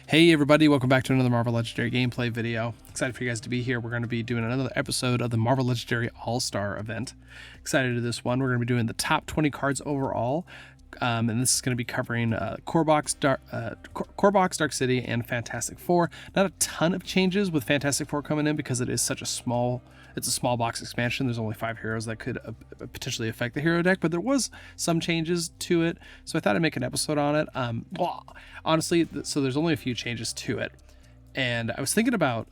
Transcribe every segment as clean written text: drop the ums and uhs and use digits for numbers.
Hey everybody, welcome back to another Marvel Legendary gameplay video. Excited for you guys to be here. We're going to be doing another episode of the Marvel Legendary All-Star event. Excited to do this one. We're going to be doing the top 20 cards overall. And this is going to be covering Core Box, Dark City, and Fantastic Four. Not a ton of changes with Fantastic Four coming in because it is such a small box expansion. There's only 5 heroes that could potentially affect the hero deck, but there was some changes to it. So I thought I'd make an episode on it. Well, honestly, so there's only a few changes to it. And I was thinking about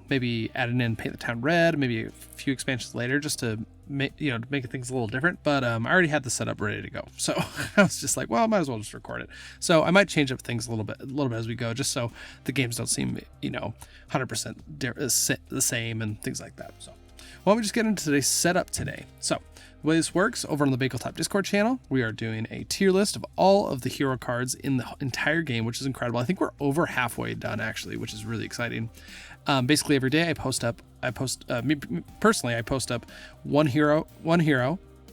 maybe adding in Paint the Town Red, maybe a few expansions later, just to make things a little different. But I already had the setup ready to go, so I was just like, well, I might as well just record it. So I might change up things a little bit as we go, just so the games don't seem 100% the same and things like that. So why don't we just get into today's setup today? So the way this works, over on the Bakeltop Discord channel, we are doing a tier list of all of the hero cards in the entire game, which is incredible. I think we're over halfway done, actually, which is really exciting. Basically, every day I post up one hero,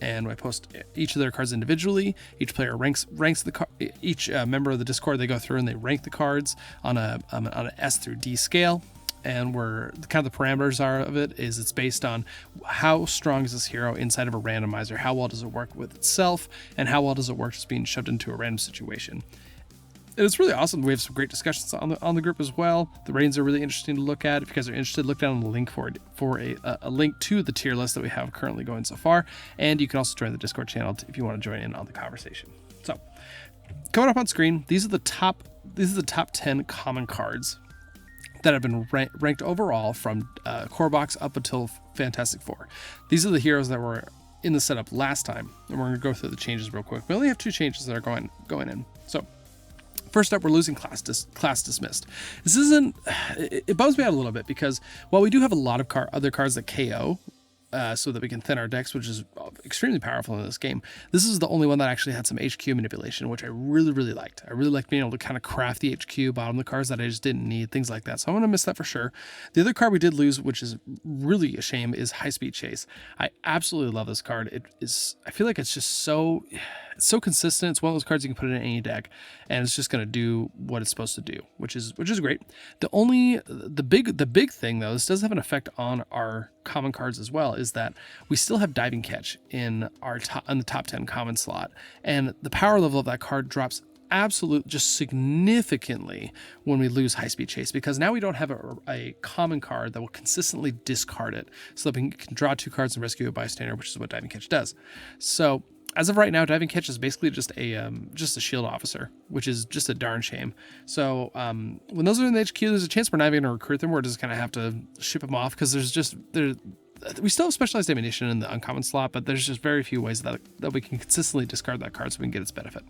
and I post each of their cards individually. Each player ranks each member of the Discord. They go through and they rank the cards on an S through D scale. And the parameters is it's based on how strong is this hero inside of a randomizer, how well does it work with itself, and how well does it work just being shoved into a random situation. And it's really awesome. We have some great discussions on the group as well. The ratings are really interesting to look at. If you guys are interested, look down on the link for a link to the tier list that we have currently going so far. And you can also join the Discord channel if you want to join in on the conversation. So coming up on screen, these are the top 10 common cards that have been ranked overall from Core Box up until Fantastic Four. These are the heroes that were in the setup last time, and we're going to go through the changes real quick. We only have 2 changes that are going in. So first up, we're losing Class Dismissed. This isn't. It bums me out a little bit because while we do have a lot of other cards that KO, so that we can thin our decks, which is extremely powerful in this game. This is the only one that actually had some HQ manipulation, which I really, really liked. I really liked being able to kind of craft the HQ, bottom the cards that I just didn't need, things like that. So I'm going to miss that for sure. The other card we did lose, which is really a shame, is High Speed Chase. I absolutely love this card. I feel like it's just so consistent. It's one of those cards you can put in any deck, and it's just going to do what it's supposed to do, which is great. The big thing though, this does have an effect on our common cards as well, is that we still have Diving Catch in the top 10 common slot, and the power level of that card drops just significantly when we lose High Speed Chase, because now we don't have a common card that will consistently discard it, so that we can draw 2 cards and rescue a bystander, which is what Diving Catch does. So as of right now, Diving Catch is basically just a shield officer, which is just a darn shame. So when those are in the HQ, there's a chance we're not even going to recruit them. We're just going to have to ship them off, because we still have specialized ammunition in the uncommon slot, but there's just very few ways that we can consistently discard that card so we can get its benefit.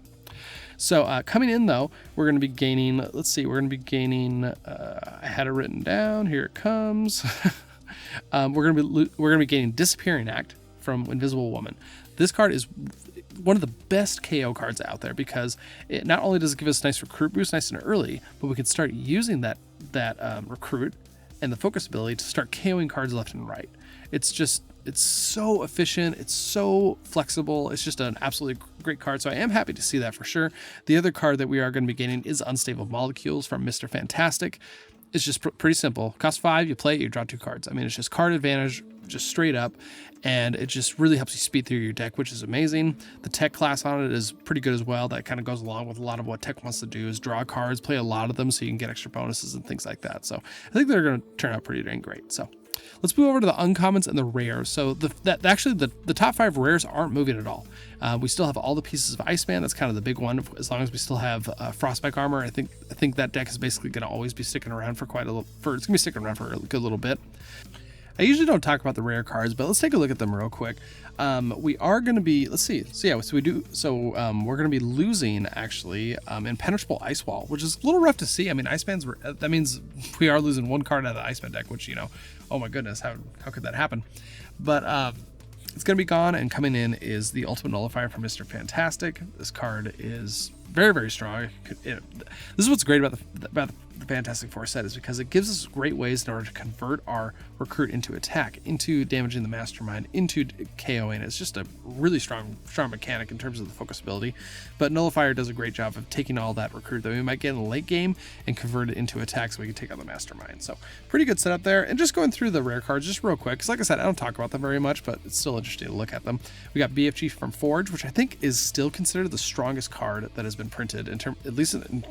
So coming in though, we're going to be gaining. Let's see, we're going to be gaining. I had it written down. Here it comes. We're going to be gaining Disappearing Act from Invisible Woman. This card is one of the best KO cards out there, because it not only does it give us a nice recruit boost nice and early, but we can start using that recruit and the focus ability to start KOing cards left and right. It's so efficient. It's so flexible. It's just an absolutely great card. So I am happy to see that for sure. The other card that we are going to be getting is Unstable Molecules from Mr. Fantastic. It's just pretty simple. Cost 5, you play it, you draw 2 cards. I mean, it's just card advantage, just straight up, and it just really helps you speed through your deck, which is amazing. The tech class on it is pretty good as well. That kind of goes along with a lot of what tech wants to do, is draw cards, play a lot of them so you can get extra bonuses and things like that. So I think they're going to turn out pretty dang great. So let's move over to the uncommons and the rares. So the top 5 rares aren't moving at all. We still have all the pieces of Iceman. That's kind of the big one. As long as we still have Frostbite armor, I think that deck is basically going to always be sticking around for it's going to be sticking around for a good little bit. I usually don't talk about the rare cards, but let's take a look at them real quick. We are going to be, let's see. We're going to be losing actually Impenetrable Ice Wall, which is a little rough to see. I mean, that means we are losing 1 card out of the Iceman deck, which, oh my goodness, how could that happen? But it's going to be gone, and coming in is the Ultimate Nullifier from Mr. Fantastic. This card is very, very strong. This is what's great about the Fantastic Four set is because it gives us great ways in order to convert our recruit into attack, into damaging the Mastermind, into KOing. It's just a really strong mechanic in terms of the focus ability. But Nullifier does a great job of taking all that recruit that we might get in the late game and convert it into attack so we can take out the Mastermind. So pretty good setup there. And just going through the rare cards just real quick, because like I said, I don't talk about them very much, but it's still interesting to look at them. We got BFG from Forge, which I think is still considered the strongest card that has been printed in term, at least in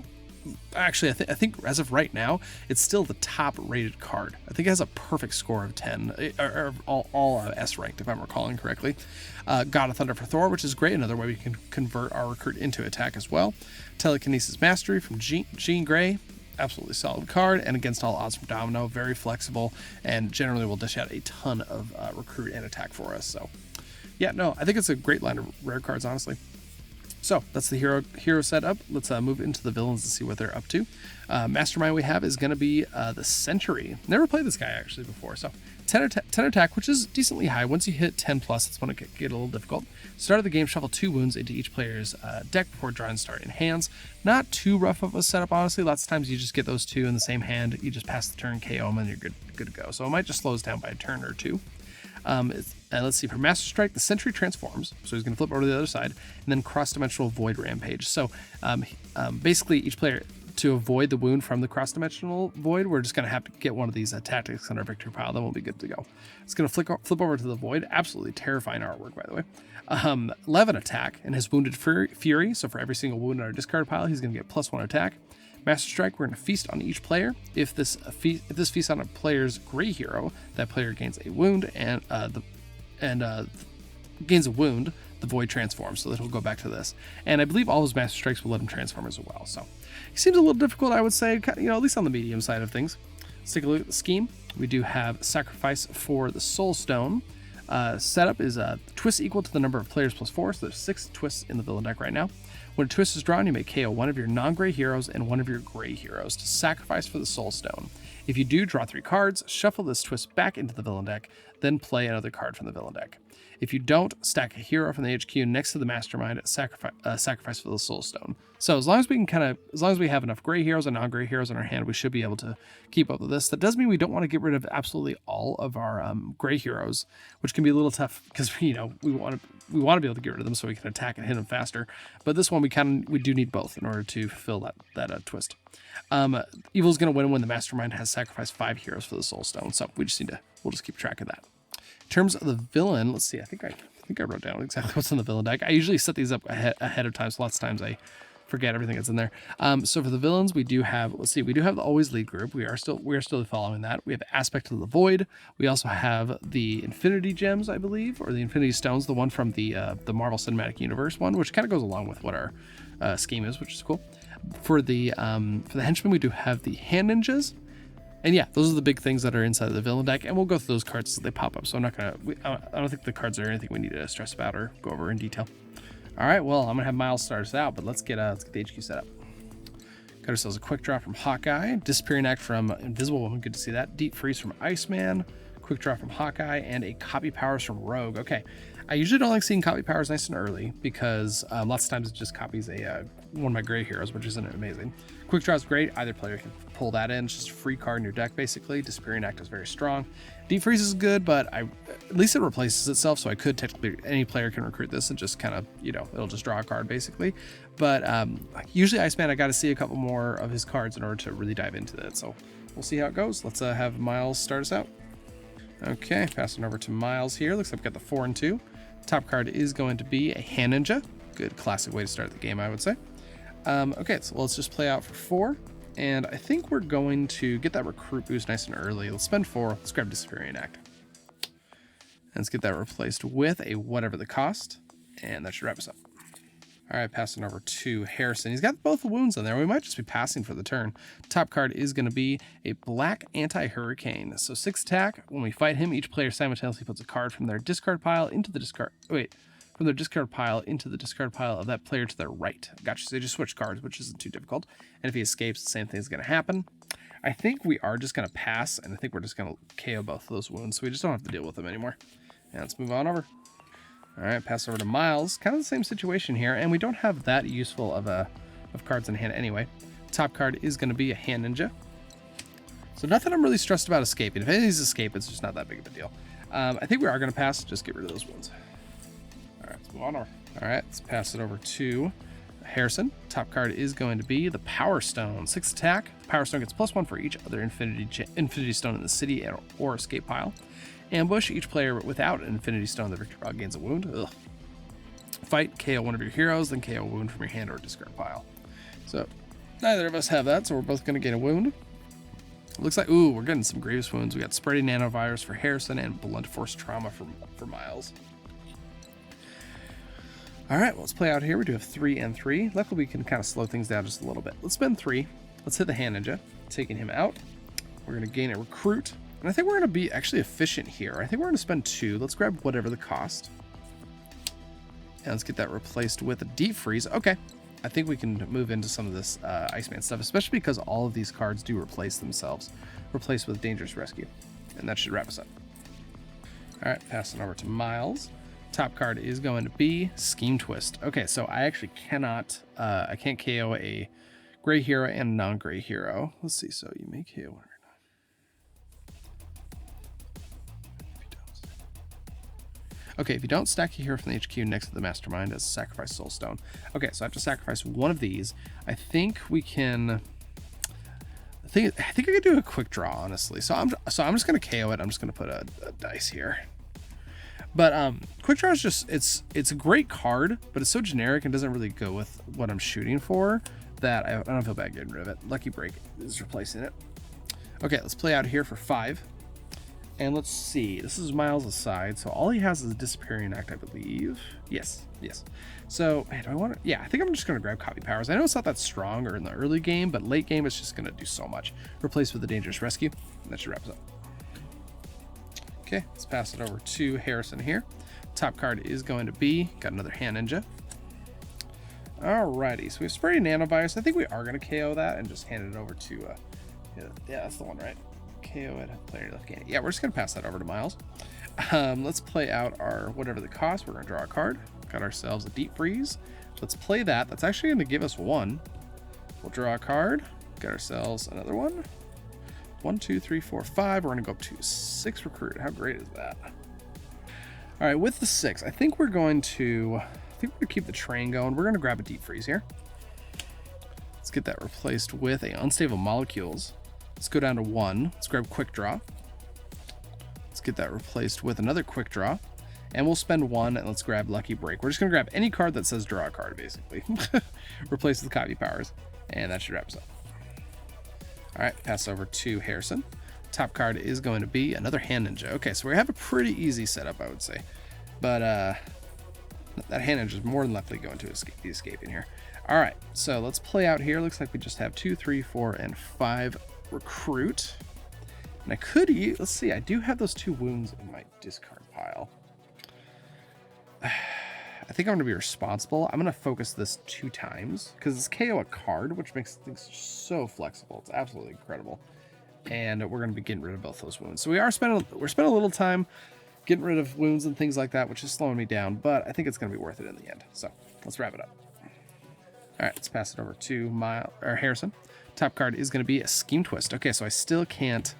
actually, I think as of right now, it's still the top rated card. I think it has a perfect score of 10, or all S ranked, if I'm recalling correctly. God of Thunder for Thor, which is great. Another way we can convert our recruit into attack as well. Telekinesis Mastery from Jean Grey. Absolutely solid card. And Against All Odds from Domino. Very flexible and generally will dish out a ton of recruit and attack for us. So yeah, no, I think it's a great line of rare cards, honestly. So that's the hero setup. Let's move into the villains and see what they're up to. Mastermind we have is going to be the Sentry. Never played this guy actually before. So 10 attack, which is decently high. Once you hit 10 plus, it's going to get a little difficult. Start of the game, shuffle 2 wounds into each player's deck before drawing start in hands. Not too rough of a setup, honestly. Lots of times you just get those 2 in the same hand. You just pass the turn, KO them, and you're good to go. So it might just slow us down by a turn or 2. Let's see, for Master Strike, the Sentry transforms, so he's going to flip over to the other side, and then cross-dimensional void rampage. So basically, each player, to avoid the wound from the cross-dimensional void, we're just going to have to get one of these tactics on our victory pile, then we'll be good to go. It's going to flip over to the void. Absolutely terrifying artwork, by the way. Levin attack and his Wounded Fury, so for every single wound in our discard pile, he's going to get +1 attack. Master Strike, we're going to feast on each player. If this feasts on a player's gray hero, that player gains a wound and gains a wound. The void transforms, so that he'll go back to this. And I believe all his Master Strikes will let him transform as well. So he seems a little difficult, I would say, at least on the medium side of things. Let's take a look at the scheme. We do have Sacrifice for the Soul Stone. Setup is twists equal to the number of players +4, so there's 6 twists in the villain deck right now. When a twist is drawn, you may KO one of your non-gray heroes and one of your gray heroes to sacrifice for the Soul Stone. If you do, draw 3 cards, shuffle this twist back into the villain deck, then play another card from the villain deck. If you don't, stack a hero from the HQ next to the Mastermind, sacrifice for the Soul Stone. So as long as we have enough gray heroes and non-gray heroes in our hand, we should be able to keep up with this. That does mean we don't want to get rid of absolutely all of our gray heroes, which can be a little tough because we want to be able to get rid of them so we can attack and hit them faster. But this one we do need both in order to fulfill that twist. Evil's going to win when the Mastermind has sacrificed 5 heroes for the Soul Stone. So we'll just keep track of that. In terms of the villain, let's see. I think I wrote down exactly what's in the villain deck. I usually set these up ahead of time, so lots of times I forget everything that's in there. So for the villains, we do have the Always Lead group. We are still following that. We have Aspect of the Void. We also have the Infinity Gems, I believe, or the Infinity Stones, the one from the Marvel Cinematic Universe one, which kind of goes along with what our scheme is, which is cool. For the Henchmen, we do have the Hand Ninjas. And yeah, those are the big things that are inside of the villain deck, and we'll go through those cards as they pop up. So I don't think the cards are anything we need to stress about or go over in detail. All right, well, I'm gonna have Miles start us out, but let's get the HQ set up. Got ourselves a quick draw from Hawkeye, Disappearing Act from Invisible Woman, good to see that. Deep Freeze from Iceman, quick draw from Hawkeye, and a Copy Powers from Rogue. Okay, I usually don't like seeing Copy Powers nice and early because lots of times it just copies one of my gray heroes, which isn't amazing. Quick draw is great. Either player can pull that in. It's just a free card in your deck, basically. Disappearing Act is very strong. Deep Freeze is good, but at least it replaces itself, so I could technically, any player can recruit this and just kind of, it'll just draw a card, basically. But usually Iceman, I got to see a couple more of his cards in order to really dive into it. So we'll see how it goes. Let's have Miles start us out. Okay, passing over to Miles here. Looks like we've got the 4 and 2. Top card is going to be a Hand Ninja. Good classic way to start the game, I would say. Okay, so let's just play out for 4. And I think we're going to get that recruit boost nice and early. Let's spend 4. Let's grab Disappearing Act. And let's get that replaced with a whatever the cost. And that should wrap us up. All right, passing over to Harrison. He's got both the wounds in there. We might just be passing for the turn. Top card is going to be a Black Anti-Hurricane. So 6 attack. When we fight him, each player simultaneously puts a card from their discard pile into the discard... from their discard pile into the discard pile of that player to their right. Gotcha. So they just switch cards, which isn't too difficult. And if he escapes, the same thing is going to happen. I think we are just going to pass, and I think we're just going to KO both of those wounds, so we just don't have to deal with them anymore. And let's move on over. All right, pass over to Miles. Kind of the same situation here, and we don't have that useful of cards in hand anyway. Top card is going to be a Hand Ninja. So nothing I'm really stressed about escaping. If anything's escape, it's just not that big of a deal. I think we are going to pass. Just get rid of those wounds. All right, let's move on. All right, let's pass it over to Harrison. Top card is going to be the Power Stone. 6 attack. Power Stone gets +1 for each other Infinity Stone in the city or escape pile. Ambush. Each player without an Infinity Stone in the victory pile gains a wound. Ugh. Fight. KO one of your heroes, then KO a wound from your hand or discard pile. So neither of us have that, so we're both going to gain a wound. Looks like, ooh, we're getting some grievous wounds. We got Spreading Nanovirus for Harrison and Blunt Force Trauma for Miles. All right, well, let's play out here. We do have 3 and 3. Luckily, we can kind of slow things down just a little bit. Let's spend 3. Let's hit the Hand Ninja, taking him out. We're going to gain a Recruit. And I think we're going to be actually efficient here. I think we're going to spend 2. Let's grab whatever the cost. And let's get that replaced with a Deep Freeze. Okay. I think we can move into some of this Iceman stuff, especially because all of these cards do replace themselves. Replace with Dangerous Rescue. And that should wrap us up. All right, passing over to Miles. Top card is going to be Scheme Twist. Okay, so I actually cannot, I can't KO a gray hero and a non-gray hero. Let's see, so you may KO one or not. Okay, if you don't stack a hero from the HQ next to the Mastermind as a Sacrifice Soul Stone. Okay, so I have to sacrifice one of these. I think we can, I think I could do a quick draw, honestly. So I'm just gonna KO it. I'm just gonna put a dice here. But quick draw is just, it's a great card, but it's so generic and doesn't really go with what I'm shooting for that I don't feel bad getting rid of it. Lucky Break is replacing it. Okay, let's play out here for 5. And let's see, this is Miles' side, so all he has is a Disappearing Act, I believe. Yes. So, man, do I want to, yeah, I think I'm just going to grab Copy Powers. I know it's not that strong or in the early game, but late game it's just going to do so much. Replace with the Dangerous Rescue, and that should wrap us up. Okay, let's pass it over to Harrison here. Top card is going to be, got another Hand Ninja. Alrighty, so we have Spreading Nanovirus. I think we are going to KO that and just hand it over to, yeah, that's the one, right? KO it, player left gain. Yeah, we're just gonna pass that over to Miles. Let's play out our whatever the cost. We're gonna draw a card. Got ourselves a Deep Freeze. Let's play that. That's actually gonna give us 1. We'll draw a card. Got ourselves another one. 1, 2, 3, 4, 5. We're gonna go up to 6 Recruit. How great is that? All right, with the 6, I think we're gonna keep the train going. We're gonna grab a Deep Freeze here. Let's get that replaced with a Unstable Molecules. Let's go down to 1. Let's grab Quick Draw. Let's get that replaced with another Quick Draw. And we'll spend 1 and let's grab Lucky Break. We're just going to grab any card that says draw a card, basically. Replace with Copy Powers. And that should wrap us up. All right, pass over to Harrison. Top card is going to be another Hand Ninja. Okay, so we have a pretty easy setup, I would say. But that Hand Ninja is more than likely going to be escaping here. All right, so let's play out here. Looks like we just have 2, 3, 4, and 5 Recruit. And I could use, let's see, I do have those 2 wounds in my discard pile. I think I'm going to be responsible. I'm going to focus this 2 times because it's KO a card, which makes things so flexible. It's absolutely incredible. And we're going to be getting rid of both those wounds. So we're spending a little time getting rid of wounds and things like that, which is slowing me down, but I think it's going to be worth it in the end. So let's wrap it up. All right, let's pass it over to Harrison. Top card is going to be a Scheme Twist. Okay, so I still can't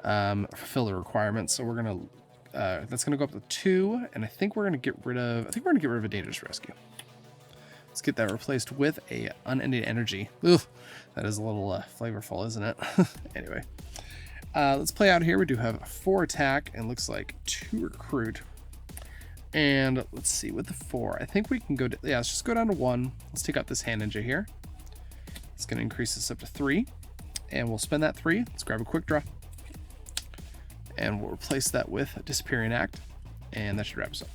fulfill the requirements, so we're going to that's going to go up to 2, and I think we're going to get rid of a Dangerous Rescue. Let's get that replaced with a Unending Energy. Ugh, that is a little flavorful, isn't it? Anyway, let's play out here. We do have 4 attack and looks like 2 Recruit. And let's see, with the 4, I think we can go to, yeah, let's just go down to 1. Let's take out this Hand Ninja here. It's going to increase this up to 3, and we'll spend that 3. Let's grab a Quick Draw, and we'll replace that with a Disappearing Act, and that should wrap us up.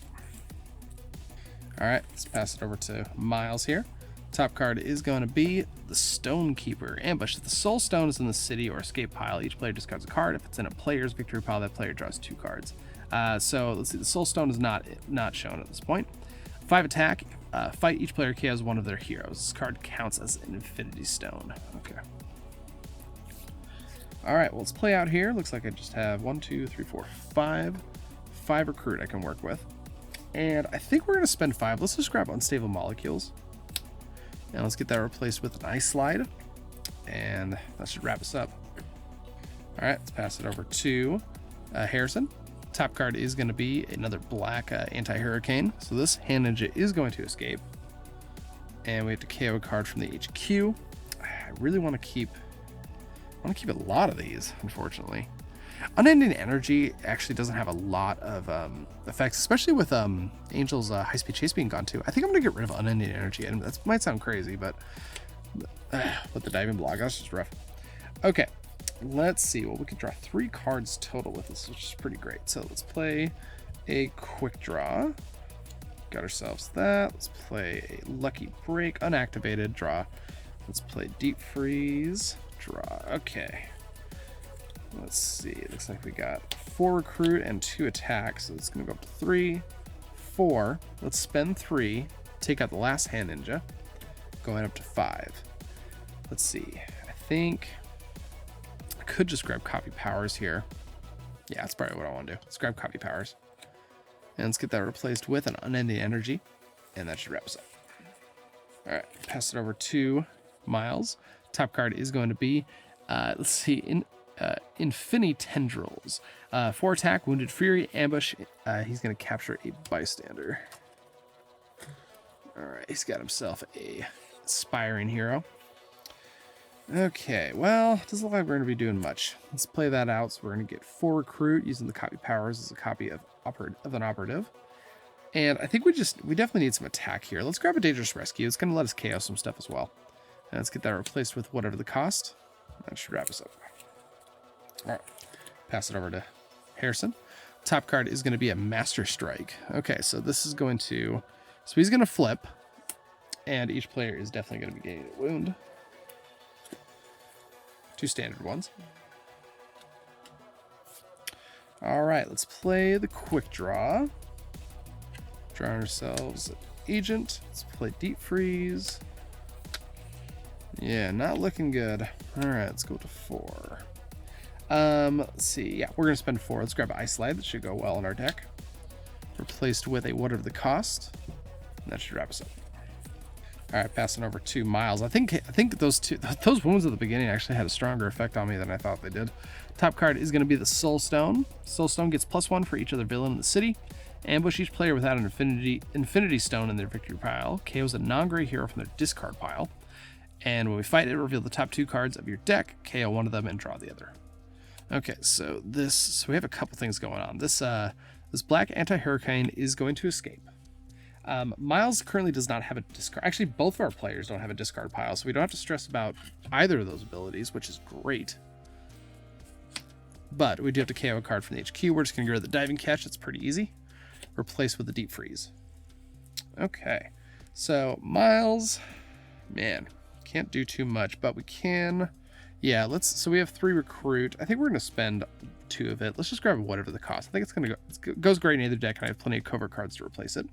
All right, let's pass it over to Miles here. Top card is going to be the Stonekeeper. Ambush. If the Soul Stone is in the city or escape pile, each player discards a card. If it's in a player's victory pile, that player draws 2 cards. So let's see, the Soul Stone is not shown at this point. 5 attack. Fight, each player KOs one of their heroes. This card counts as an Infinity Stone. Okay. All right, well, let's play out here. Looks like I just have 1, 2, 3, 4, 5 Recruit I can work with. And I think we're going to spend 5. Let's just grab Unstable Molecules. And let's get that replaced with an Ice Slide. And that should wrap us up. All right, let's pass it over to Harrison. Top card is going to be another black anti-hurricane. So this hand ninja is going to escape. And we have to KO a card from the HQ. I really want to keep a lot of these, unfortunately. Unending Energy actually doesn't have a lot of effects, especially with Angel's high-speed chase being gone too. I think I'm going to get rid of Unending Energy, and that might sound crazy, but with the diving block, that's just rough. Okay, let's see. Well, we could draw 3 cards total with this, which is pretty great. So let's play a quick draw. Got ourselves that. Let's play a lucky break, unactivated, draw. Let's play deep freeze, draw. Okay. Let's see. It looks like we got 4 recruit and 2 attack. So it's going to go up to 3, 4. Let's spend 3. Take out the last hand ninja. Going up to 5. Let's see. I think I could just grab copy powers here. Yeah, that's probably what I want to do. Let's grab copy powers. And let's get that replaced with an unending energy. And that should wrap us up. All right. Pass it over to Miles. Top card is going to be, let's see, Infinity Tendrils. 4 attack, Wounded Fury, ambush. He's going to capture a bystander. All right, he's got himself a aspiring hero. Okay, well, doesn't look like we're going to be doing much. Let's play that out. So we're going to get 4 recruit using the copy powers as a copy of an operative. And I think we definitely need some attack here. Let's grab a Dangerous Rescue. It's going to let us KO some stuff as well. And let's get that replaced with whatever the cost. That should wrap us up. All right, pass it over to Harrison. Top card is going to be a Master Strike. Okay, so this is going to... So he's going to flip, and each player is definitely going to be gaining a wound. 2 standard ones. All right, let's play the quick draw. Draw ourselves an agent. Let's play deep freeze. Yeah, not looking good. All right, let's go to 4. Let's see. Yeah, we're going to spend 4. Let's grab Ice Slide. That should go well in our deck. Replaced with a whatever the cost. And that should wrap us up. All right, passing over to Miles. I think those wounds at the beginning actually had a stronger effect on me than I thought they did. Top card is going to be the Soul Stone. Soul Stone gets +1 for each other villain in the city. Ambush each player without an Infinity Stone in their victory pile. KOs a non-gray hero from their discard pile. And when we fight it, reveal the top 2 cards of your deck, KO one of them, and draw the other. Okay, so we have a couple things going on. This black anti-hurricane is going to escape. Miles currently does not have a discard. Actually, both of our players don't have a discard pile, so we don't have to stress about either of those abilities, which is great. But we do have to KO a card from the HQ. We're just going to go to the diving catch. It's pretty easy. Replace with the deep freeze. Okay, so Miles, man, can't do too much, but we can. Yeah, so we have 3 recruit. I think we're going to spend 2 of it. Let's just grab whatever the cost. I think it's going to go. It goes great in either deck, and I have plenty of cover cards to replace it.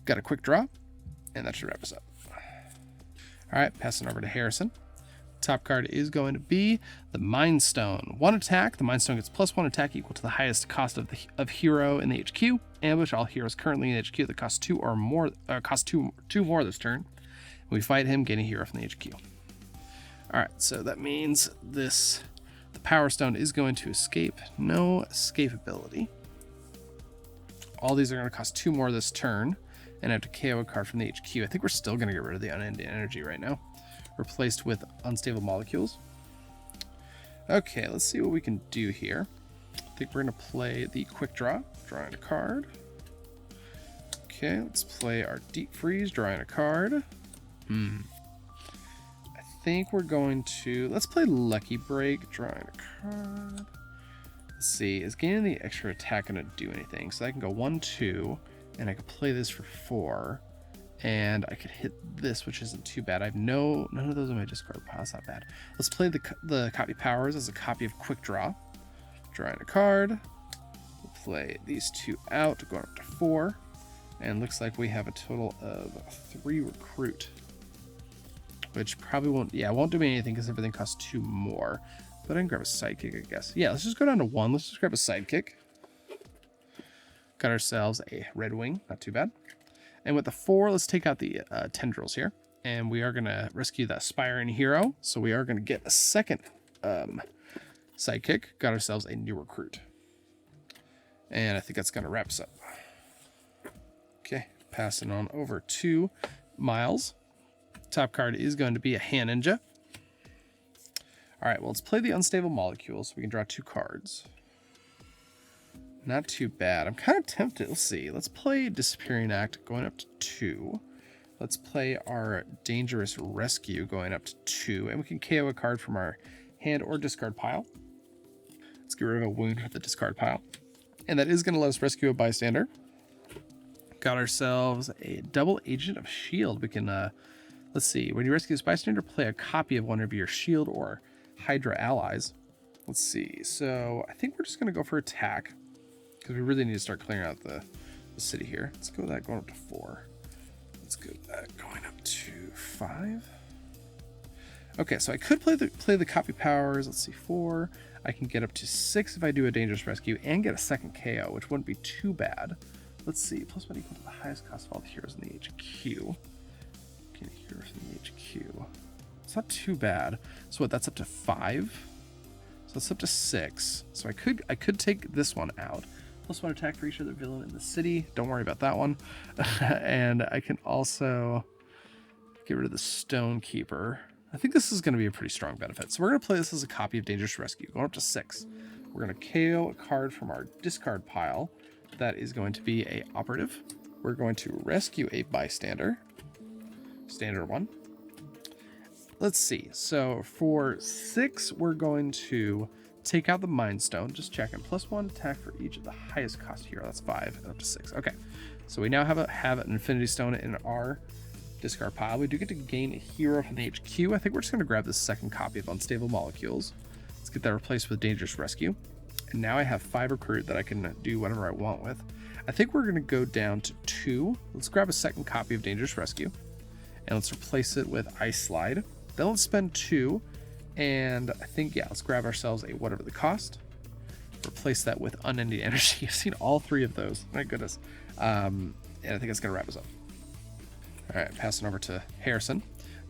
Got a quick draw, and that should wrap us up. All right, passing over to Harrison. Top card is going to be the Mind Stone. 1 attack. The Mind Stone gets +1 attack equal to the highest cost of hero in the HQ. Ambush all heroes currently in the HQ that cost 2 or more. Cost two more this turn. We fight him, gain a hero from the HQ. All right, so that means the Power Stone is going to escape. No escape ability. All these are going to cost 2 more this turn. And I have to KO a card from the HQ. I think we're still going to get rid of the Unending Energy right now. Replaced with Unstable Molecules. Okay, let's see what we can do here. I think we're going to play the Quick Draw. Drawing a card. Okay, let's play our Deep Freeze. Drawing a card. I think we're going to... Let's play Lucky Break. Drawing a card. Let's see. Is gaining the extra attack going to do anything? So I can go 1, 2... And I could play this for 4, and I could hit this, which isn't too bad. I have none of those in my discard pile. That's not bad. Let's play the copy powers as a copy of Quick Draw. Drawing a card. We'll play these 2 out, going up to 4, and looks like we have a total of 3 recruit, which probably won't do me anything because everything costs 2 more. But I can grab a sidekick, I guess. Yeah, let's just go down to 1. Let's just grab a sidekick. Got ourselves a Red Wing, not too bad. And with the 4, let's take out the tendrils here. And we are going to rescue that aspiring hero. So we are going to get a second sidekick. Got ourselves a new recruit. And I think that's going to wrap us up. Okay, passing on over to Miles. Top card is going to be a hand ninja. All right, well, let's play the unstable molecule so we can draw 2 cards. Not too bad. I'm kind of tempted. Let's see. Let's play Disappearing Act going up to 2. Let's play our Dangerous Rescue going up to 2. And we can KO a card from our hand or discard pile. Let's get rid of a wound with the discard pile. And that is going to let us rescue a bystander. Got ourselves a double Agent of S.H.I.E.L.D. We can, let's see. When you rescue this bystander, play a copy of one of your S.H.I.E.L.D. or Hydra allies. Let's see. So I think we're just going to go for attack because we really need to start clearing out the city here. Let's go with that going up to 4. Let's go with that going up to 5. Okay, so I could play the copy powers. Let's see, 4. I can get up to 6 if I do a dangerous rescue and get a second KO, which wouldn't be too bad. Let's see, +1 equal to the highest cost of all the heroes in the HQ. Okay, heroes in the HQ. It's not too bad. So what? That's up to 5. So that's up to 6. So I could take this one out. +1 attack for each other villain in the city. Don't worry about that one. And I can also get rid of the Stone Keeper. I think this is going to be a pretty strong benefit. So we're going to play this as a copy of Dangerous Rescue, going up to 6. We're going to KO a card from our discard pile. That is going to be a operative. We're going to rescue a bystander. Standard 1. Let's see. So for 6, we're going to take out the Mind Stone. Just checking. +1 attack for each of the highest cost hero. That's 5 and up to 6. Okay. So we now have an Infinity Stone in our discard pile. We do get to gain a hero from the HQ. I think we're just going to grab this second copy of Unstable Molecules. Let's get that replaced with Dangerous Rescue. And now I have 5 recruit that I can do whatever I want with. I think we're going to go down to 2. Let's grab a second copy of Dangerous Rescue. And let's replace it with Ice Slide. Then let's spend 2. And I think, yeah, let's grab ourselves a whatever the cost. Replace that with Unending Energy. I've seen all 3 of those. My goodness. And I think that's going to wrap us up. All right, passing over to Harrison.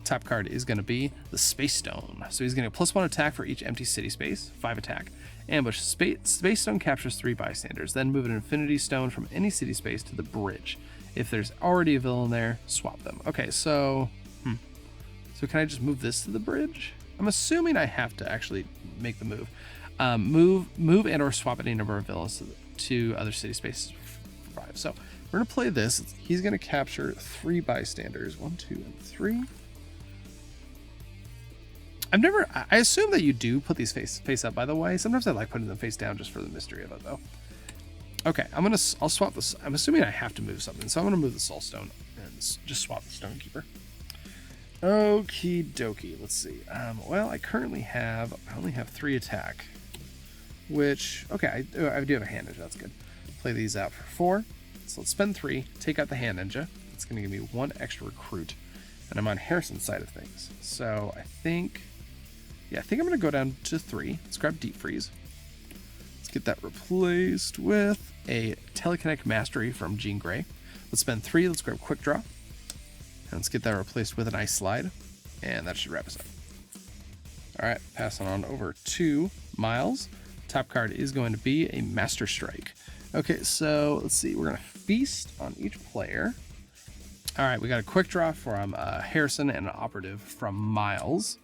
Top card is going to be the Space Stone. So he's going to +1 attack for each empty city space, 5 attack. Ambush. Space Stone captures 3 bystanders. Then move an Infinity Stone from any city space to the bridge. If there's already a villain there, swap them. Okay, so... So can I just move this to the bridge? I'm assuming I have to actually make the move. Move and or swap any number of villains to other city spaces for 5. So we're going to play this. He's going to capture 3 bystanders. 1, 2, and 3. I assume that you do put these face up, by the way. Sometimes I like putting them face down just for the mystery of it, though. Okay, I'll swap this. I'm assuming I have to move something, so I'm gonna move the Soul Stone and just swap the Stone Keeper. Okie dokie, let's see. Well, I only have 3 attack, which, okay, I do have a Hand Ninja, that's good. Play these out for 4. So let's spend 3, take out the Hand Ninja. It's gonna give me 1 extra recruit, and I'm on Harrison's side of things. So I think I'm gonna go down to 3. Let's grab Deep Freeze. Let's get that replaced with a Telekinetic Mastery from Jean Grey. Let's spend 3, let's grab Quick Draw. And let's get that replaced with an Ice Slide. And that should wrap us up. Alright, passing on over to Miles. Top card is going to be a Master Strike. Okay, so let's see, we're gonna feast on each player. Alright, we got a Quick Draw from Harrison and an Operative from Miles.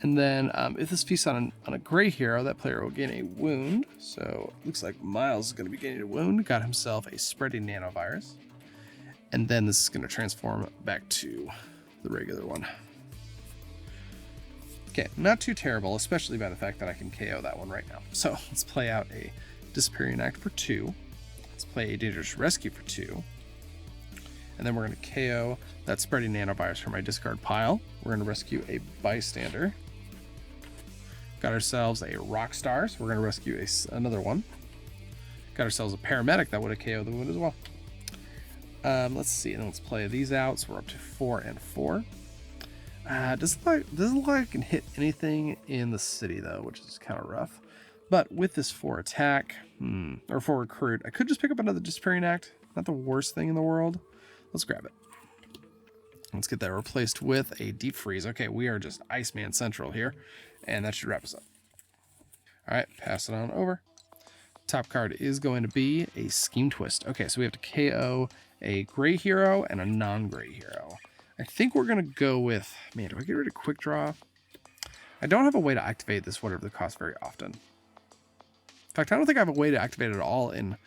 And then if this feasts on a gray hero, that player will gain a wound. So looks like Miles is going to be gaining a wound. Got himself a Spreading Nanovirus. And then this is going to transform back to the regular one. Okay, not too terrible, especially by the fact that I can KO that one right now. So let's play out a Disappearing Act for 2. Let's play a Dangerous Rescue for 2. And then we're going to KO that Spreading Nanovirus from my discard pile. We're going to rescue a Bystander. Got ourselves a Rockstar, so we're going to rescue another one. Got ourselves a Paramedic that would have KO'd the wound as well. Let's see, and let's play these out. So we're up to 4 and 4. Doesn't look like I can hit anything in the city though, which is kind of rough. But with this 4 attack, or 4 recruit, I could just pick up another Disappearing Act. Not the worst thing in the world. Let's grab it. Let's get that replaced with a deep freeze. Okay, we are just Iceman Central here, and that should wrap us up. All right, pass it on over. Top card is going to be a Scheme Twist. Okay, so we have to KO a gray hero and a non-gray hero. I think we're going to go with... Man, do I get rid of Quick Draw? I don't have a way to activate this whatever the cost very often. In fact, I don't think I have a way to activate it at all in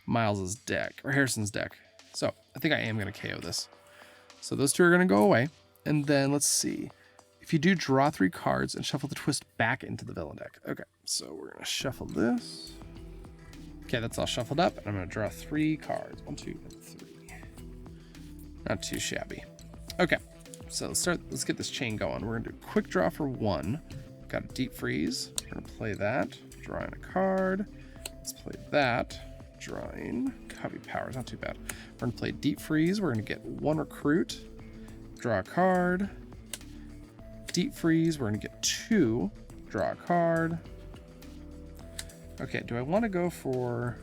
Miles's deck, or Harrison's deck. So I think I am going to KO this. So those two are going to go away. And then let's see. If you do, draw 3 cards and shuffle the twist back into the villain deck. Okay, so we're going to shuffle this. Okay, that's all shuffled up, and I'm going to draw 3 cards. 1, 2, and 3. Not too shabby. Okay, so let's get this chain going. We're going to do Quick Draw for 1. Got a Deep Freeze. We're going to play that. Drawing a card. Let's play that. Drawing. Copy Powers, not too bad. We're going to play Deep Freeze. We're going to get 1 Recruit. Draw a card. Deep Freeze. We're going to get 2. Draw a card. Okay, do I want to go for...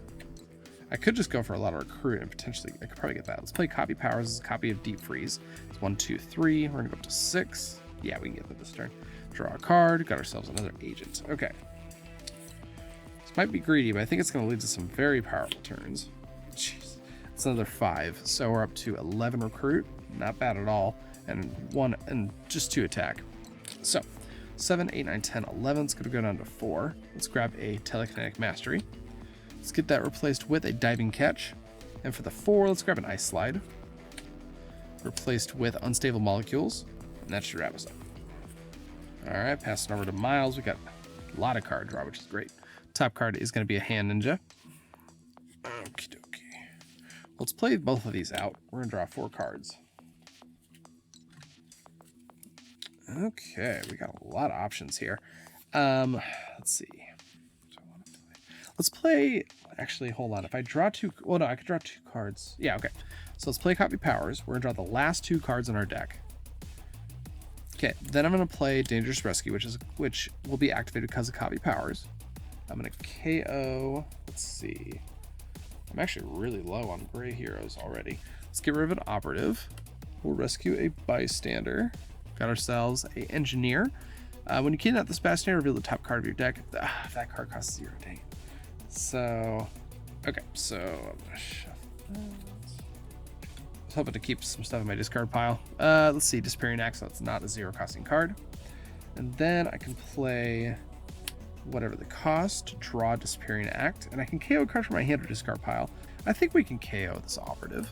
I could just go for a lot of Recruit and potentially... I could probably get that. Let's play Copy Powers as a copy of Deep Freeze. It's 1, 2, 3. We're going to go up to 6. Yeah, we can get that this turn. Draw a card. Got ourselves another agent. Okay. This might be greedy, but I think it's going to lead to some very powerful turns. Jeez. It's another 5. So we're up to 11 Recruit. Not bad at all. And just 2 attack. So... 7, 8, 9, 10, 11. It's going to go down to 4. Let's grab a Telekinetic Mastery. Let's get that replaced with a Diving Catch. And for the 4, let's grab an Ice Slide. Replaced with Unstable Molecules. And that should wrap us up. Alright, passing over to Miles. We got a lot of card draw, which is great. Top card is going to be a Hand Ninja. Okie dokie. Let's play both of these out. We're going to draw 4 cards. Okay, we got a lot of options here. Let's see. Let's play... Actually, hold on. If I draw 2... Well, no, I could draw 2 cards. Yeah, okay. So let's play Copy Powers. We're going to draw the last 2 cards in our deck. Okay, then I'm going to play Dangerous Rescue, which will be activated because of Copy Powers. I'm going to KO... Let's see. I'm actually really low on gray heroes already. Let's get rid of an Operative. We'll rescue a Bystander. Got ourselves a Engineer. When you kidnap this Bystander, reveal the top card of your deck. That card costs 0. Dang. So, okay. So I'm gonna shuffle that. I was hoping to keep some stuff in my discard pile. Let's see, Disappearing Axe. So that's not a 0 costing card. And then I can play whatever the cost to draw Disappearing Act, and I can KO a card from my hand or discard pile. I think we can KO this Operative.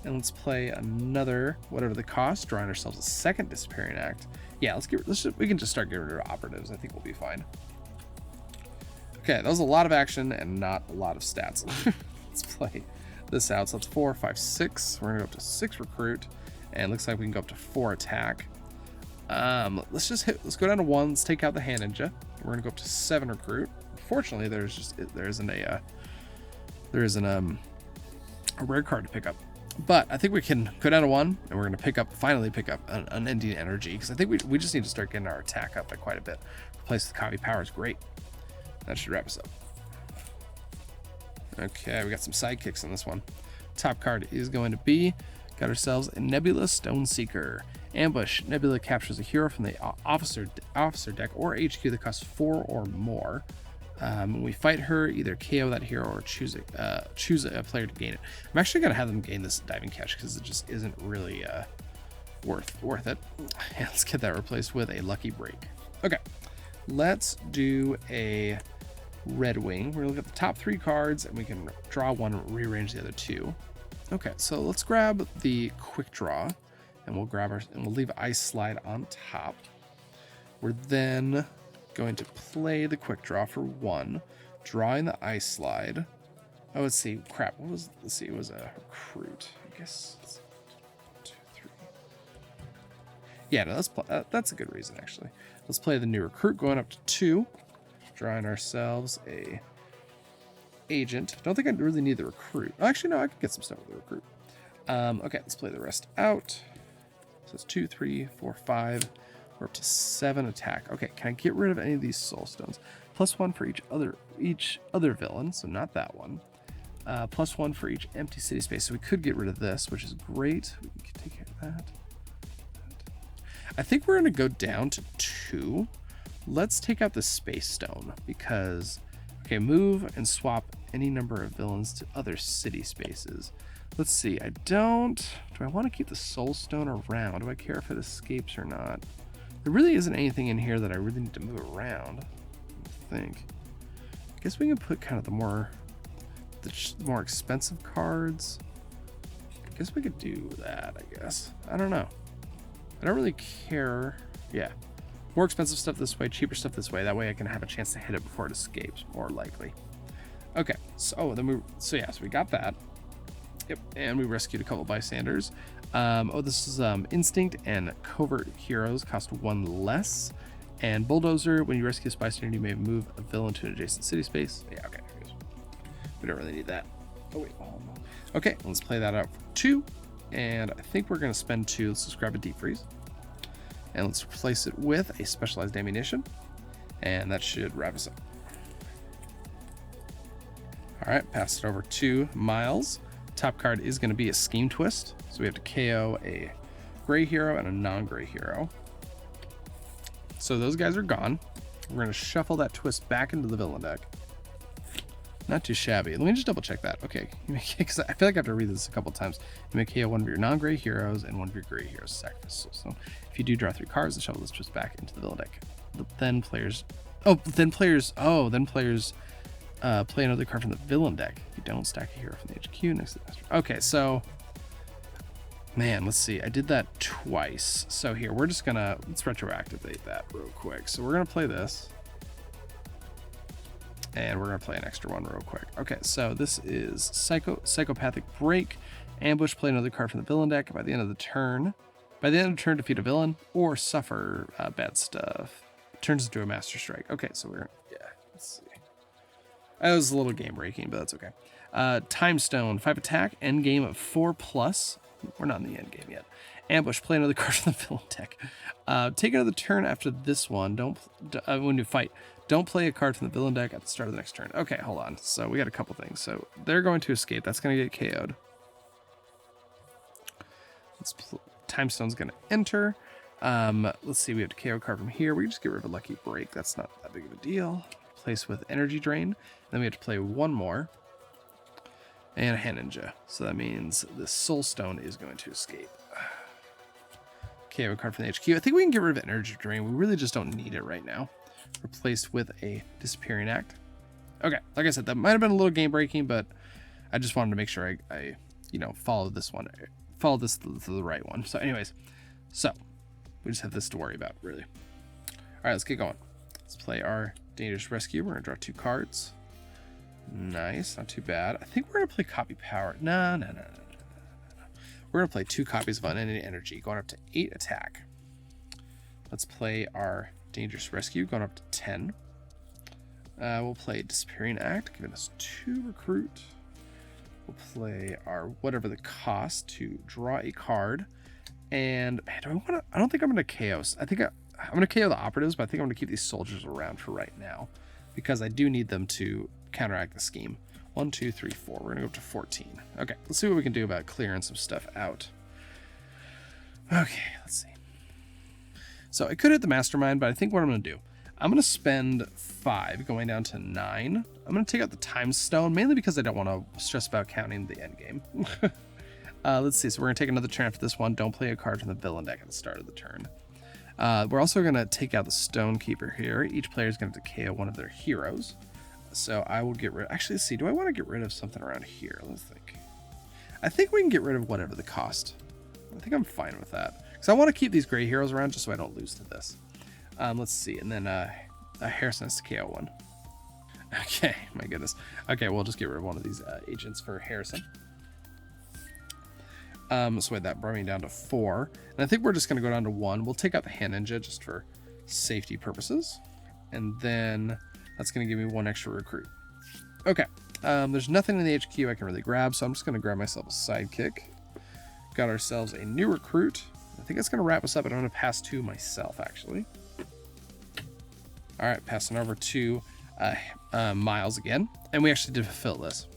And let's play another, whatever the cost, drawing ourselves a second Disappearing Act. Yeah, we can just start getting rid of Operatives. I think we'll be fine. Okay, that was a lot of action and not a lot of stats. Let's play this out. So that's 4, 5, 6. We're gonna go up to 6 Recruit, and it looks like we can go up to 4 Attack. Let's go down to 1. Let's take out the Hand Ninja. We're gonna go up to 7 Recruit. Unfortunately, there isn't a rare card to pick up. But I think we can go down to 1, and we're going to finally pick up an Unending Energy, because I think we just need to start getting our attack up by quite a bit. Replace the Copy Powers, great. That should wrap us up. Okay, we got some sidekicks on this one. Top card is going to be, got ourselves a Nebula Stoneseeker. Ambush. Nebula captures a hero from the officer deck or HQ that costs 4 or more. When we fight her, either KO that hero or choose a player to gain it. I'm actually going to have them gain this Diving Catch because it just isn't really worth it. Yeah, let's get that replaced with a Lucky Break. Okay, let's do a Red Wing. We're going to look at the top 3 cards, and we can draw 1 and rearrange the other 2. Okay, so let's grab the Quick Draw, and we'll leave Ice Slide on top. We're then going to play the Quick Draw for 1, drawing the Ice Slide. Oh, let's see. Crap. Let's see. It was a Recruit. I guess. 1, 2, 3. Yeah, no, that's a good reason, actually. Let's play the new Recruit going up to 2, drawing ourselves a Agent. Don't think I really need the Recruit. Actually, no, I can get some stuff with the Recruit. Okay, let's play the rest out. So it's 2, 3, 4, 5. We're up to 7 attack. Okay, can I get rid of any of these Soul Stones? +1 for each other villain, so not that one. +1 for each empty city space. So we could get rid of this, which is great. We can take care of that. I think we're going to go down to 2. Let's take out the Space Stone because, okay, move and swap any number of villains to other city spaces. Let's see. Do I want to keep the Soul Stone around? Do I care if it escapes or not? There really isn't anything in here that I really need to move around, I think. I guess we can put kind of the more expensive cards. I guess we could do that, I guess. I don't know. I don't really care. Yeah. More expensive stuff this way, cheaper stuff this way. That way I can have a chance to hit it before it escapes, more likely. Okay, so we got that. Yep, and we rescued a couple bystanders. This is Instinct and Covert Heroes cost 1 less. And Bulldozer, when you rescue a bystander, you may move a villain to an adjacent city space. Yeah, okay. We don't really need that. Oh, wait. Okay, let's play that out for 2. And I think we're going to spend 2. Let's just grab a Deep Freeze. And let's replace it with a Specialized Ammunition. And that should wrap us up. All right, pass it over to Miles. Top card is going to be a Scheme Twist. So we have to KO a gray hero and a non-gray hero. So those guys are gone. We're going to shuffle that twist back into the villain deck. Not too shabby. Let me just double check that. Okay, because I feel like I have to read this a couple times. You may KO one of your non-gray heroes and one of your gray heroes. Sacrifice. So if you do draw 3 cards, shuffle this twist back into the villain deck. Then players play another card from the villain deck. You don't stack a hero from the HQ next to the master. Okay, so man, let's see. I did that twice. So here, let's retroactivate that real quick. So we're gonna play this. And we're gonna play an extra one real quick. Okay, so this is Psychopathic Break. Ambush, play another card from the villain deck. By the end of the turn, defeat a villain or suffer bad stuff. Turns into a Master Strike. Okay, so let's see. That was a little game breaking, but that's okay. Time Stone, 5 attack, end game of 4+. We're not in the end game yet. Ambush, play another card from the villain deck. Take another turn after this one. When you fight, don't play a card from the villain deck at the start of the next turn. Okay, hold on. So we got a couple things. So they're going to escape. That's going to get KO'd. Time Stone's going to enter. Let's see. We have to KO a card from here. We can just get rid of a Lucky Break. That's not that big of a deal. Place with Energy Drain. Then we have to play one more. And a Hand Ninja. So that means the Soul Stone is going to escape. KO a card from the HQ. I think we can get rid of Energy Drain. We really just don't need it right now. Replaced with a Disappearing Act. Okay, like I said, that might have been a little game breaking, but I just wanted to make sure I follow this to the right one. So anyways, we just have this to worry about, really. All right, let's get going. Let's play our Dangerous Rescue. We're gonna draw 2 cards. Nice, not too bad. I think we're gonna play Copy Power. No. We're gonna play 2 copies of Unending Energy, going up to 8 attack. Let's play our Dangerous Rescue, going up to 10. We'll play Disappearing Act, giving us 2 recruit. We'll play our whatever the cost to draw a card. And man, I don't think I'm gonna KO. I'm gonna KO the operatives, but I think I'm gonna keep these soldiers around for right now because I do need them to counteract the scheme. 1, 2, 3, 4. We're gonna go up to 14. Okay, let's see what we can do about clearing some stuff out. Okay, let's see. So I could hit the Mastermind, but I think what I'm gonna do, I'm gonna spend 5 going down to 9. I'm gonna take out the Time Stone, mainly because I don't want to stress about counting the end game. Let's see, so we're gonna take another turn after this one. Don't play a card from the villain deck at the start of the turn. We're also gonna take out the Stone Keeper here. Each player is gonna have to KO one of their heroes. So I will get rid, actually, let's see, do I want to get rid of something around here? Let's think. I think we can get rid of whatever the cost. I think I'm fine with that. Because I want to keep these gray heroes around just so I don't lose to this. Let's see, and then Harrison has to KO one. Okay, my goodness. Okay, we'll just get rid of one of these agents for Harrison. So wait, that brought me down to 4. And I think we're just going to go down to 1. We'll take out the Hand Ninja just for safety purposes. And then that's going to give me 1 extra recruit. Okay, there's nothing in the HQ I can really grab, so I'm just going to grab myself a sidekick. Got ourselves a new recruit. I think that's going to wrap us up, and I'm going to pass to myself, actually. All right, passing over to Miles again. And we actually did fulfill this.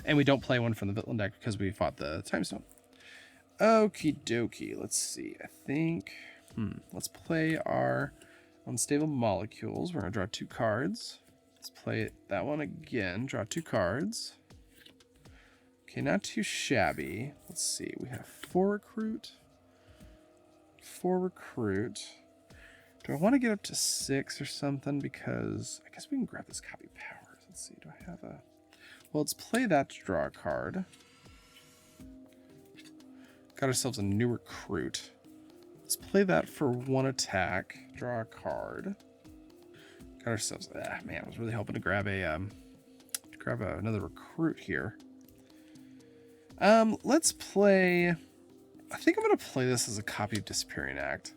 And we don't play one from the villain deck because we fought the Time Stone. Okie dokie, let's see. I think Let's play our Unstable Molecules. We're going to draw 2 cards. Let's play that one again. Draw 2 cards. Okay, not too shabby. Let's see. We have 4 recruit. 4 recruit. Do I want to get up to 6 or something? Because I guess we can grab this copy powers. Let's see. Do I have a... Well, let's play that to draw a card. Got ourselves a new recruit. Let's play that for 1 attack. Draw a card. Got ourselves... man, I was really hoping to grab another recruit here. Let's play... I think I'm going to play this as a copy of Disappearing Act.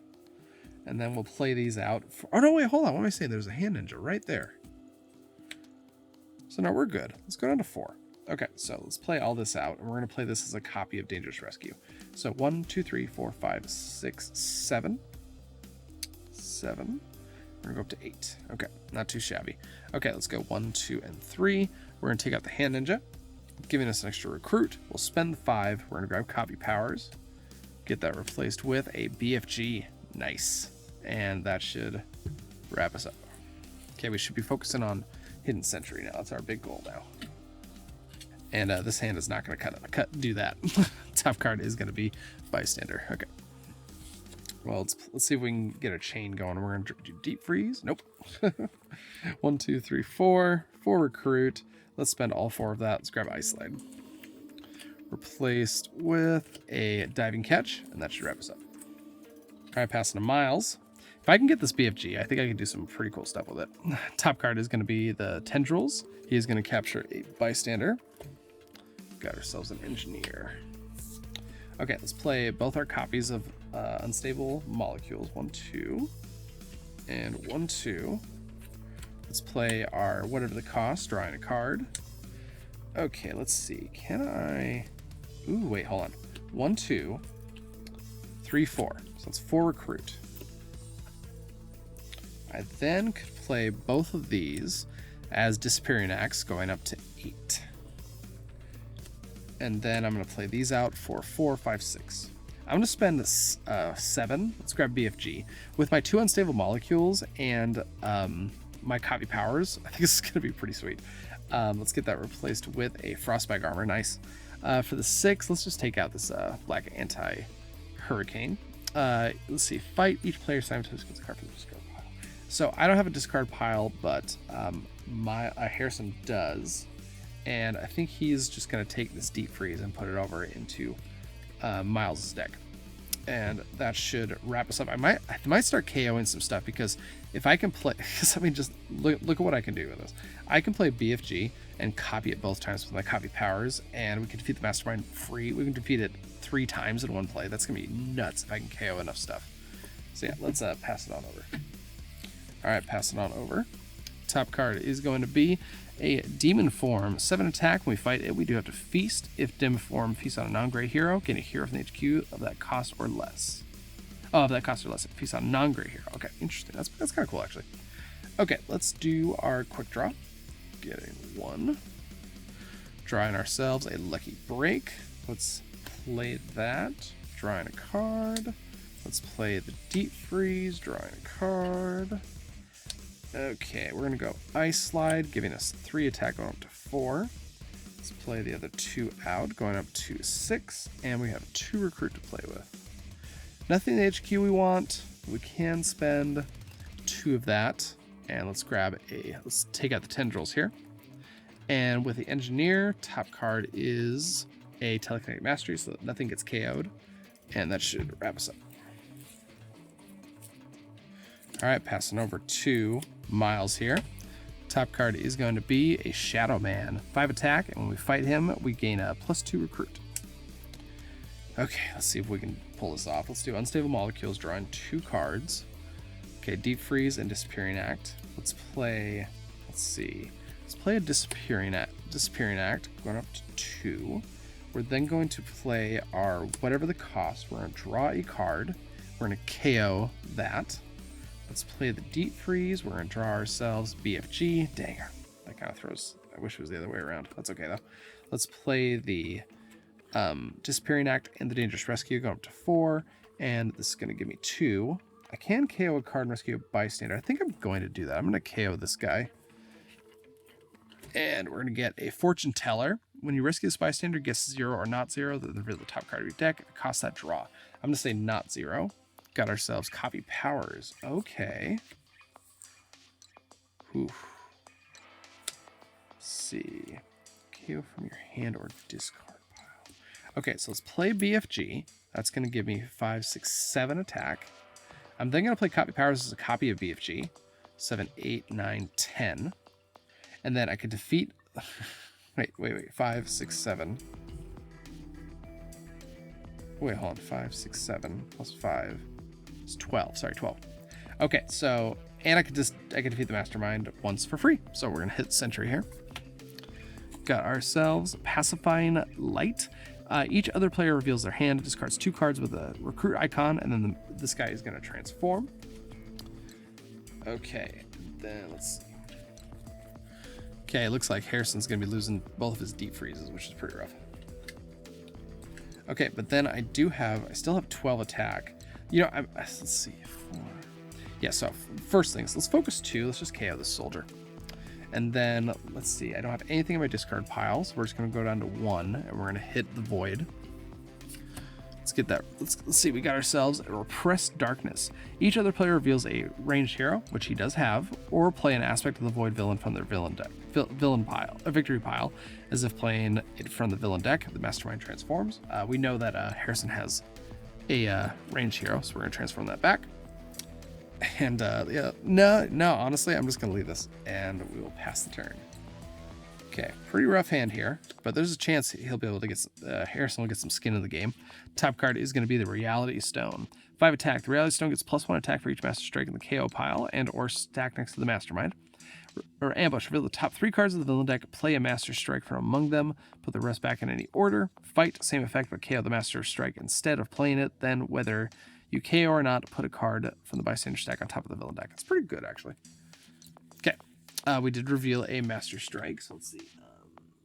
And then we'll play these out. Oh, no, wait, hold on. What am I saying? There's a hand ninja right there. So now we're good. Let's go down to 4. Okay, so let's play all this out. And we're going to play this as a copy of Dangerous Rescue. So 1, 2, 3, 4, 5, 6, 7. 7. We're going to go up to 8. Okay, not too shabby. Okay, let's go 1, 2, and 3. We're going to take out the hand ninja, giving us an extra recruit. We'll spend the 5. We're going to grab copy powers. Get that replaced with a BFG. Nice. And that should wrap us up. Okay, we should be focusing on Hidden Sentry now. That's our big goal now. And this hand is not going to do that. Top card is going to be Bystander. Okay. Well, let's see if we can get a chain going. We're going to do Deep Freeze. Nope. 1, 2, 3, 4. 4 recruit. Let's spend all 4 of that. Let's grab Ice Slide. Replaced with a Diving Catch, and that should wrap us up. All right, passing to Miles. If I can get this BFG, I think I can do some pretty cool stuff with it. Top card is going to be the Tendrils. He is going to capture a Bystander. Got ourselves an Engineer. Okay, let's play both our copies of Unstable Molecules. 1, 2, and 1, 2. Let's play our whatever the cost, drawing a card. Okay, let's see. Can I... Ooh, wait, hold on. 1, 2, 3, 4. So that's 4 recruit. I then could play both of these as Disappearing Acts, going up to 8. And then I'm going to play these out for 4, 5, 6. I'm going to spend 7. Let's grab BFG. With my 2 Unstable Molecules and my copy powers, I think this is going to be pretty sweet. Let's get that replaced with a Frostbite Armor. Nice. For the 6, let's just take out this black anti-hurricane. Let's see. Fight. Each player simultaneously gets a card from the discard pile. So I don't have a discard pile, but Harrison does. And I think he's just going to take this Deep Freeze and put it over into Miles' deck. And that should wrap us up. I might start KOing some stuff, because if I can play... Because, I mean, just look at what I can do with this. I can play BFG and copy it both times with my copy powers, and we can defeat the Mastermind free. We can defeat it 3 times in one play. That's going to be nuts if I can KO enough stuff. So yeah, let's pass it on over. All right, pass it on over. Top card is going to be a Demon Form. 7 attack. When we fight it, we do have to feast. If Demon Form feasts on a non-gray hero, gain a hero from the HQ of that cost or less. Oh, of that cost or less. It feasts on a non-gray hero. Okay, interesting. That's kind of cool, actually. Okay, let's do our quick draw. Getting 1. Drawing ourselves a Lucky Break. Let's play that. Drawing a card. Let's play the Deep Freeze. Drawing a card. Okay, we're going to go Ice Slide, giving us 3 attack, going up to 4. Let's play the other 2 out, going up to 6. And we have 2 recruit to play with. Nothing in the HQ we want. We can spend 2 of that. And let's take out the Tendrils here. And with the Engineer, top card is a Telekinetic Mastery, so that nothing gets KO'd. And that should wrap us up. All right, passing over to Miles here. Top card is going to be a Shadow Man. 5 attack, and when we fight him, we gain a +2 recruit. Okay, let's see if we can pull this off. Let's do Unstable Molecules, drawing 2 cards. Okay, Deep Freeze and Disappearing Act. Let's play a Disappearing Act, going up to 2. We're then going to play our whatever the cost. We're going to draw a card. We're going to KO that. Let's play the Deep Freeze. We're going to draw ourselves BFG. Dang, that kind of throws... I wish it was the other way around. That's okay, though. Let's play the Disappearing Act and the Dangerous Rescue, going up to 4. And this is going to give me 2. I can KO a card and rescue a bystander. I think I'm going to do that. I'm going to KO this guy. And we're going to get a Fortune Teller. When you rescue this bystander, guess 0 or not 0, then reveal the top card of your deck. If it costs that, draw. I'm going to say not 0. Got ourselves copy powers. Okay. Oof. Let's see. KO from your hand or discard pile. Okay, so let's play BFG. That's going to give me 5, 6, 7 attack. I'm then going to play copy powers as a copy of BFG. 7, 8, 9, 10. And then I could defeat... wait. 5, 6, 7. Wait, hold on. 5, 6, 7 plus 5. It's 12. Sorry, 12. Okay, so... And I could defeat the Mastermind once for free. So we're going to hit Sentry here. Got ourselves Pacifying Light. Each other player reveals their hand, discards 2 cards with a recruit icon, and then this guy is going to transform. Okay, then let's see. Okay, it looks like Harrison's going to be losing both of his deep freezes, which is pretty rough. Okay, but then I still have 12 attack. You know, let's see. 4. Yeah, so first things, let's focus 2. Let's just KO this soldier. And then, let's see, I don't have anything in my discard pile, so we're just going to go down to 1, and we're going to hit the Void. Let's get that. Let's see, we got ourselves a Repressed Darkness. Each other player reveals a ranged hero, which he does have, or play an aspect of the Void villain from their villain deck, victory pile, as if playing it from the villain deck. The Mastermind transforms. We know that Harrison has a ranged hero, so we're going to transform that back. And yeah, no, honestly, I'm just going to leave this, and we will pass the turn. Okay, pretty rough hand here, but there's a chance he'll be able to get Harrison will get some skin in the game. Top card is going to be the Reality Stone. 5 attack. The Reality Stone gets +1 attack for each Master Strike in the KO pile and or stack next to the Mastermind. Or ambush. Reveal the top 3 cards of the villain deck. Play a Master Strike from among them. Put the rest back in any order. Fight. Same effect, but KO the Master Strike instead of playing it. Then whether you KO or not, put a card from the bystander stack on top of the villain deck. It's pretty good, actually. Okay. We did reveal a Master Strike, so let's see.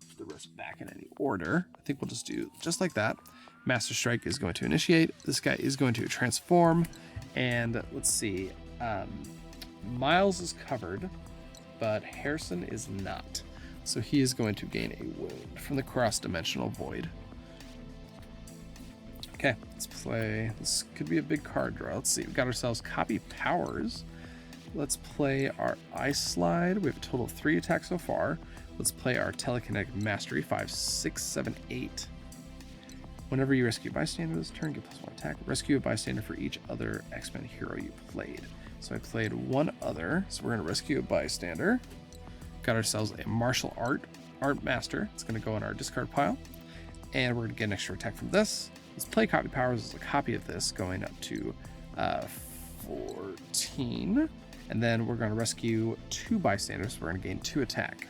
Put the rest back in any order. I think we'll just do just like that. Master Strike is going to initiate. This guy is going to transform. And let's see. Miles is covered, but Harrison is not. So he is going to gain a wound from the cross-dimensional void. Okay, let's play. This could be a big card draw. Let's see. We've got ourselves copy powers. Let's play our Ice Slide. We have a total of 3 attacks so far. Let's play our Telekinetic Mastery. 5, 6, 7, 8. Whenever you rescue a bystander this turn, get +1 attack. Rescue a bystander for each other X-Men hero you played. So I played 1 other. So we're going to rescue a bystander. Got ourselves a Martial Art Master. It's going to go in our discard pile. And we're going to get an extra attack from this. Let's play copy powers as a copy of this, going up to 14. And then we're going to rescue 2 bystanders. So we're going to gain 2 attack.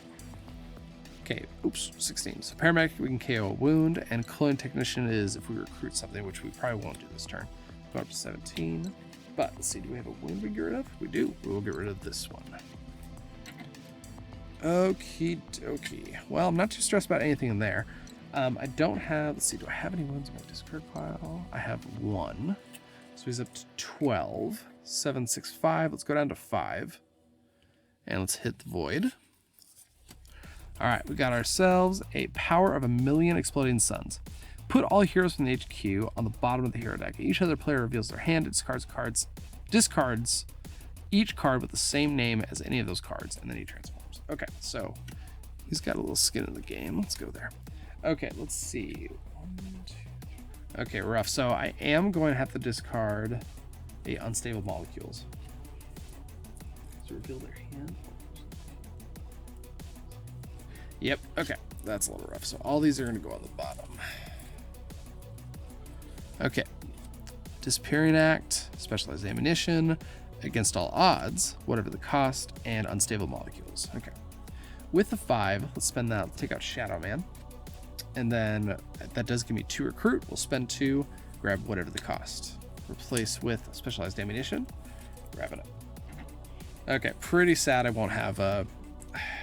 Okay, oops, 16. So Paramedic, we can KO a wound. And Clone Technician is if we recruit something, which we probably won't do this turn. Go up to 17. But let's see, do we have a wound we can get rid of? We do. We will get rid of this one. Okie dokie. Well, I'm not too stressed about anything in there. I don't have, let's see, do I have any wounds in my discard pile? I have 1. So he's up to 12. 7, 6, 5. Let's go down to 5. And let's hit the void. All right, we got ourselves a Power of 1,000,000 Exploding Suns. Put all heroes from the HQ on the bottom of the hero deck. Each other player reveals their hand, discards each card with the same name as any of those cards, and then he transforms. Okay, so he's got a little skin in the game. Let's go there. Okay, let's see. 1, 2. Okay, rough. So I am going to have to discard a Unstable Molecules. To reveal their hand. Yep, okay. That's a little rough. So all these are going to go on the bottom. Okay. Disappearing Act, Specialized Ammunition, Against All Odds, whatever the cost, and Unstable Molecules. Okay. With the 5, let's spend that. Take out Shadow Man. And then that does give me 2 recruit. We'll spend 2, grab whatever the cost. Replace with Specialized Ammunition. Grab it up. Okay, pretty sad I won't have a...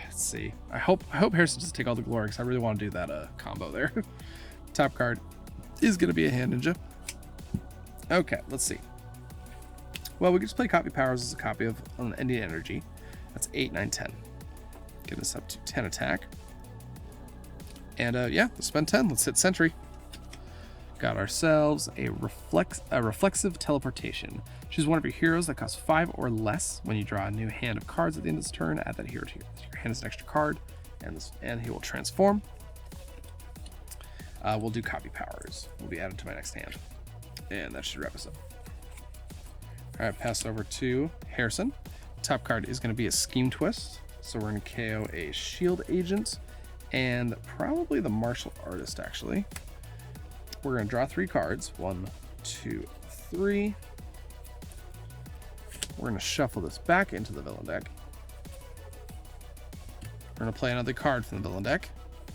Let's see. I hope Harrison doesn't take all the glory because I really want to do that combo there. Top card is going to be a Hand Ninja. Okay, let's see. Well, we can just play copy powers as a copy of Unending Energy. That's 8, 9, 10. Get us up to 10 attack. And yeah, let's spend 10. Let's hit Sentry. Got ourselves a reflexive teleportation. Choose one of your heroes that costs 5 or less. When you draw a new hand of cards at the end of this turn, add that hero to your hand as an extra card, and he will transform. We'll do copy powers. Will be added to my next hand. And that should wrap us up. All right, pass it over to Harrison. Top card is going to be a Scheme Twist. So we're going to KO a Shield Agent and probably the Martial Artist, actually. We're going to draw 3 cards. 1, 2, 3. We're going to shuffle this back into the villain deck. We're going to play another card from the villain deck.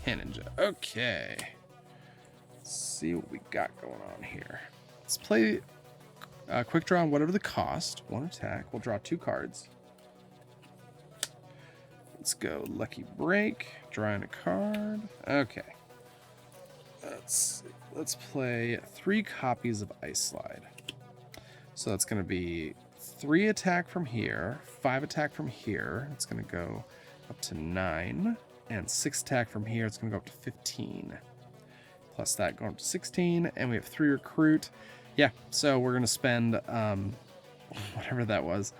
Hand Ninja. Okay. Let's see what we got going on here. Let's play quick draw on whatever the cost. 1 attack. We'll draw 2 cards. Let's go Lucky Break. Drawing a card. Okay. Let's play 3 copies of Ice Slide. So that's going to be 3 attack from here, 5 attack from here. It's going to go up to 9, and 6 attack from here. It's going to go up to 15. Plus that going up to 16, and we have 3 recruit. Yeah, so we're going to spend whatever that was.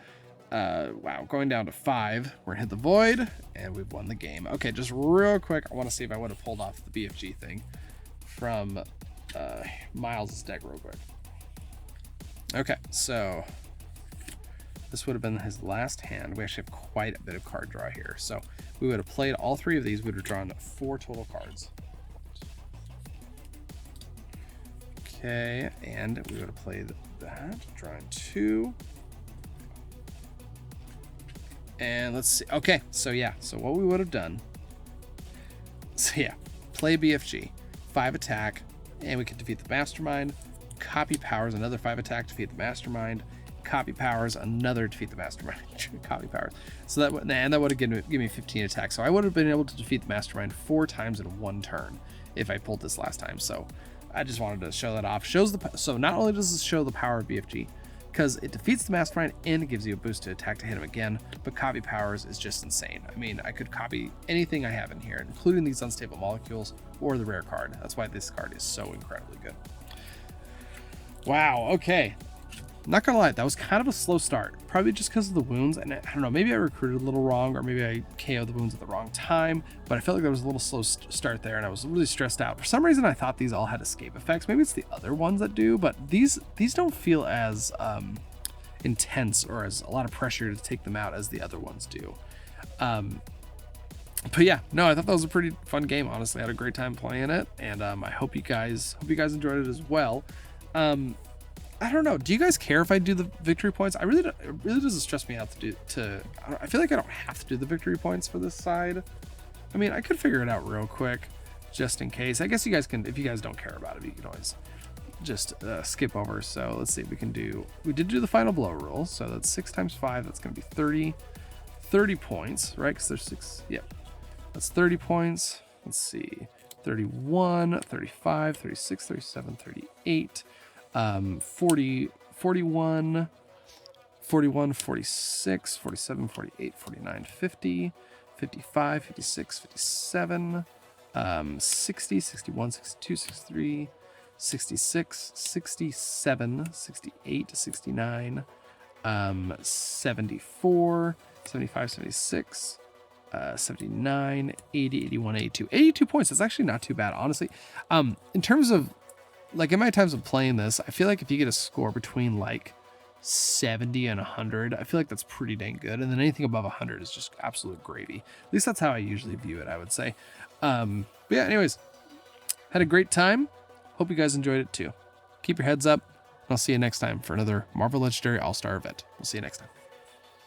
Wow, going down to 5. We're gonna hit the void, and we've won the game. Okay, just real quick, I want to see if I would have pulled off the BFG thing from Miles' deck real quick. Okay, so this would have been his last hand. We actually have quite a bit of card draw here. So we would have played all 3 of these. We would have drawn 4 total cards. Okay, and we would have played that, drawing 2. And let's see. Okay, so yeah, so what we would have done. So yeah, play BFG, 5 attack, and we could defeat the Mastermind. Copy powers, another 5 attack, defeat the Mastermind. Copy powers, another defeat the Mastermind. Copy powers. So that would have given me 15 attacks. So I would have been able to defeat the Mastermind 4 times in 1 turn if I pulled this last time. So I just wanted to show that off. So not only does this show the power of BFG, because it defeats the Mastermind and it gives you a boost to attack to hit him again, but copy powers is just insane. I mean, I could copy anything I have in here, including these unstable molecules or the rare card. That's why this card is so incredibly good. Wow, okay. Not gonna lie, that was kind of a slow start. Probably just because of the wounds, and I don't know, maybe I recruited a little wrong, or maybe I KO'd the wounds at the wrong time, but I felt like there was a little slow start there, and I was really stressed out. For some reason, I thought these all had escape effects. Maybe it's the other ones that do, but these don't feel as intense or as a lot of pressure to take them out as the other ones do. But yeah, no, I thought that was a pretty fun game. Honestly, I had a great time playing it, and I hope you guys enjoyed it as well. I don't know. Do you guys care if I do the victory points? It really doesn't stress me out I feel like I don't have to do the victory points for this side. I mean, I could figure it out real quick, just in case. I guess you guys can, if you guys don't care about it, you can always just skip over. So let's see, we did do the final blow rule. So that's 6 times 5. That's going to be 30 points, right? Because there's 6. Yep. That's 30 points. Let's see. 31, 35, 36, 37, 38. 40, 41, 46, 47, 48, 49, 50, 55, 56, 57, 60, 61, 62, 63, 66, 67, 68, 69, 74, 75, 76, 79, 80, 81, 82. 82 points. That's actually not too bad, honestly. In terms of, like, in my times of playing this, I feel like if you get a score between like 70 and 100, I feel like that's pretty dang good. And then anything above 100 is just absolute gravy. At least that's how I usually view it, I would say. But yeah, anyways, had a great time. Hope you guys enjoyed it too. Keep your heads up. I'll see you next time for another Marvel Legendary All-Star event. We'll see you next time.